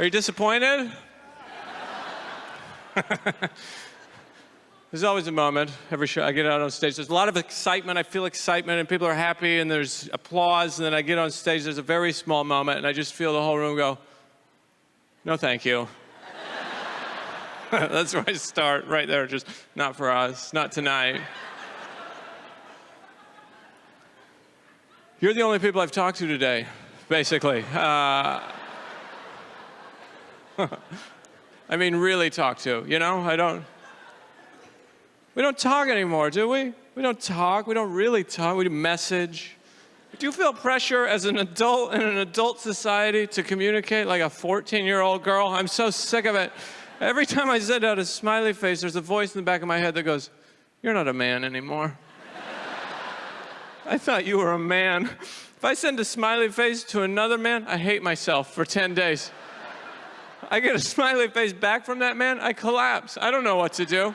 Are you disappointed? There's always a moment, every show I get out on stage, there's a lot of excitement, I feel excitement, and people are happy, and there's applause, and then I get on stage, there's a very small moment, and I just feel the whole room go, no thank you. That's where I start, right there, just not for us, not tonight. You're the only people I've talked to today, basically. I mean, really talk to, you know? We don't talk anymore, do we? We don't talk, we don't really talk, we message. Do you feel pressure as an adult in an adult society to communicate like a 14-year-old girl? I'm so sick of it. Every time I send out a smiley face, there's a voice in the back of my head that goes, you're not a man anymore. I thought you were a man. If I send a smiley face to another man, I hate myself for 10 days. I get a smiley face back from that man, I collapse. I don't know what to do.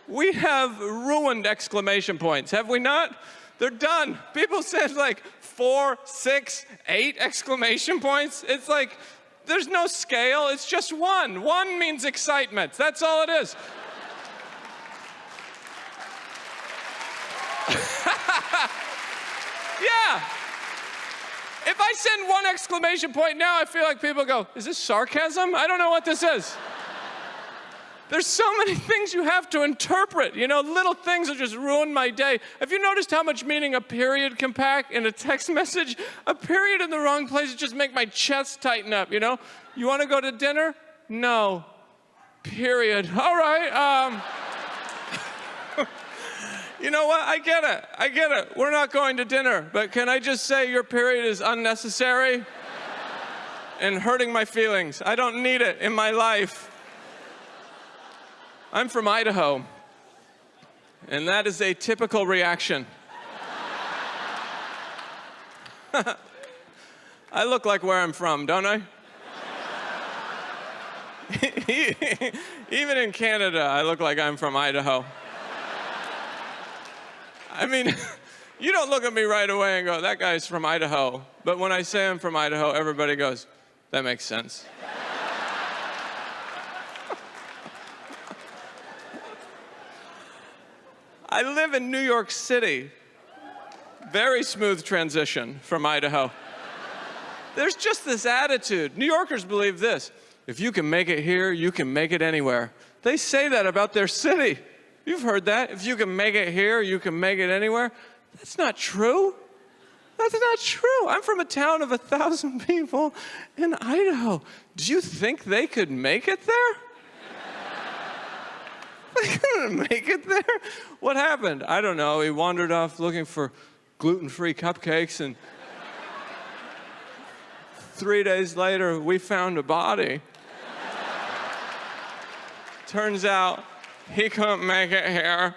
We have ruined exclamation points, have we not? They're done. People send like 4, 6, 8 exclamation points. It's like, there's no scale, it's just one. One means excitement, that's all it is. Yeah. If I send one exclamation point now, I feel like people go, is this sarcasm? I don't know what this is. There's so many things you have to interpret. You know, little things will just ruin my day. Have you noticed how much meaning a period can pack in a text message? A period in the wrong place would just make my chest tighten up, you know? You want to go to dinner? No. Period. All right. You know what? I get it. We're not going to dinner, but can I just say your period is unnecessary and hurting my feelings? I don't need it in my life. I'm from Idaho, and that is a typical reaction. I look like where I'm from, don't I? Even in Canada, I look like I'm from Idaho. I mean, you don't look at me right away and go, that guy's from Idaho. But when I say I'm from Idaho, everybody goes, that makes sense. I live in New York City. Very smooth transition from Idaho. There's just this attitude. New Yorkers believe this. If you can make it here, you can make it anywhere. They say that about their city. You've heard that. If you can make it here, you can make it anywhere. That's not true. That's not true. I'm from a town of 1,000 people in Idaho. Do you think they could make it there? They couldn't make it there? What happened? I don't know. He wandered off looking for gluten-free cupcakes, and 3 days later, we found a body. Turns out, he couldn't make it here.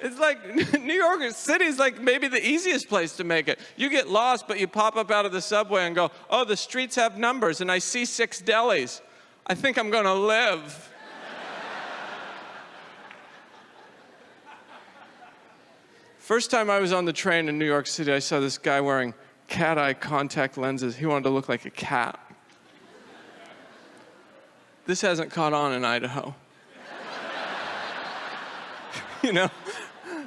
It's like New York City is like maybe the easiest place to make it. You get lost, but you pop up out of the subway and go, oh, the streets have numbers, and I see 6 delis. I think I'm gonna live. First time I was on the train in New York City, I saw this guy wearing cat-eye contact lenses. He wanted to look like a cat. This hasn't caught on in Idaho. You know,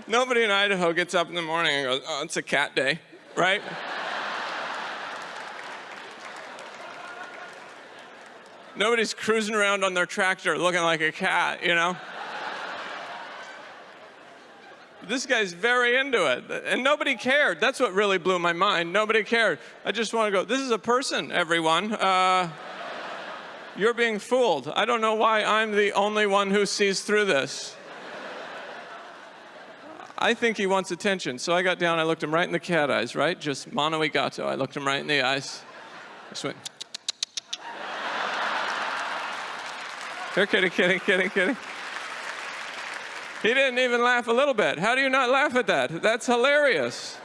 nobody in Idaho gets up in the morning and goes, oh, it's a cat day, right? Nobody's cruising around on their tractor looking like a cat, you know? This guy's very into it, and nobody cared. That's what really blew my mind. Nobody cared. I just want to go, this is a person, everyone. You're being fooled. I don't know why I'm the only one who sees through this. I think he wants attention. So I got down, I looked him right in the cat eyes, right? Just mano y gato. I looked him right in the eyes. I just went, kidding. He didn't even laugh a little bit. How do you not laugh at that? That's hilarious.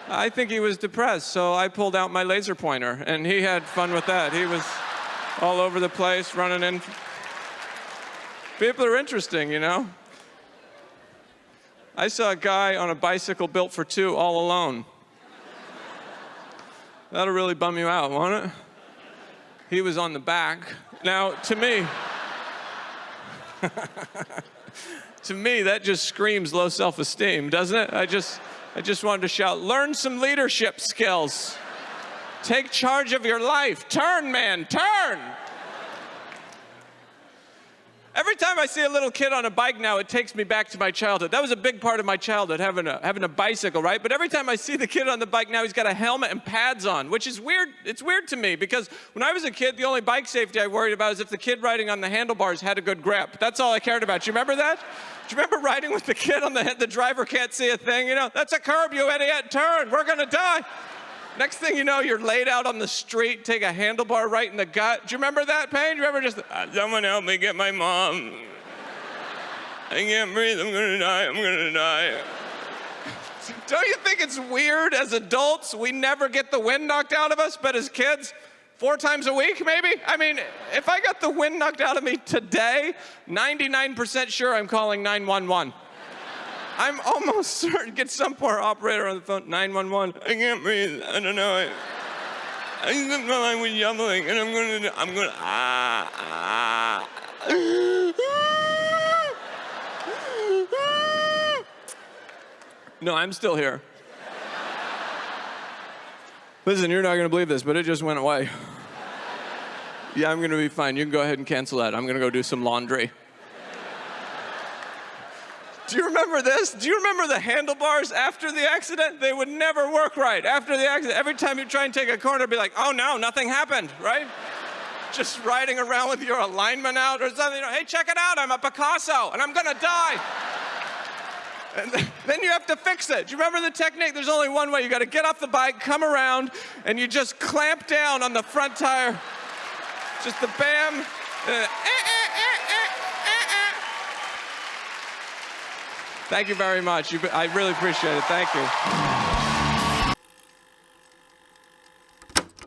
I think he was depressed, so I pulled out my laser pointer, and he had fun with that. He was all over the place, running in. People are interesting, you know? I saw a guy on a bicycle built for 2 all alone. That'll really bum you out, won't it? He was on the back. Now, to me, that just screams low self-esteem, doesn't it? I just wanted to shout, learn some leadership skills. Take charge of your life. Turn, man, turn. Every time I see a little kid on a bike now, it takes me back to my childhood. That was a big part of my childhood, having a bicycle, right? But every time I see the kid on the bike now, he's got a helmet and pads on, which is weird. It's weird to me because when I was a kid, the only bike safety I worried about is if the kid riding on the handlebars had a good grip. That's all I cared about. Do you remember that? Do you remember riding with the kid on the driver can't see a thing? You know, that's a curb, you idiot. Turn. We're going to die. Next thing you know, you're laid out on the street, take a handlebar right in the gut. Do you remember that pain? Do you remember just, someone help me get my mom. I can't breathe, I'm gonna die. Don't you think it's weird as adults, we never get the wind knocked out of us, but as kids, 4 times a week maybe? I mean, if I got the wind knocked out of me today, 99% sure I'm calling 911. I'm almost certain, get some poor operator on the phone, 911. I can't breathe, I don't know. I just felt like I was yelling, and I'm gonna, No, I'm still here. Listen, you're not gonna believe this, but it just went away. Yeah, I'm gonna be fine. You can go ahead and cancel that. I'm gonna go do some laundry. Do you remember this? Do you remember the handlebars after the accident? They would never work right after the accident. Every time you try and take a corner, it'd be like, oh no, nothing happened, right? Just riding around with your alignment out or something. You know, hey, check it out, I'm a Picasso and I'm gonna die. And then you have to fix it. Do you remember the technique? There's only one way. You gotta get off the bike, come around, and you just clamp down on the front tire. Just the bam. Thank you very much. I really appreciate it. Thank you.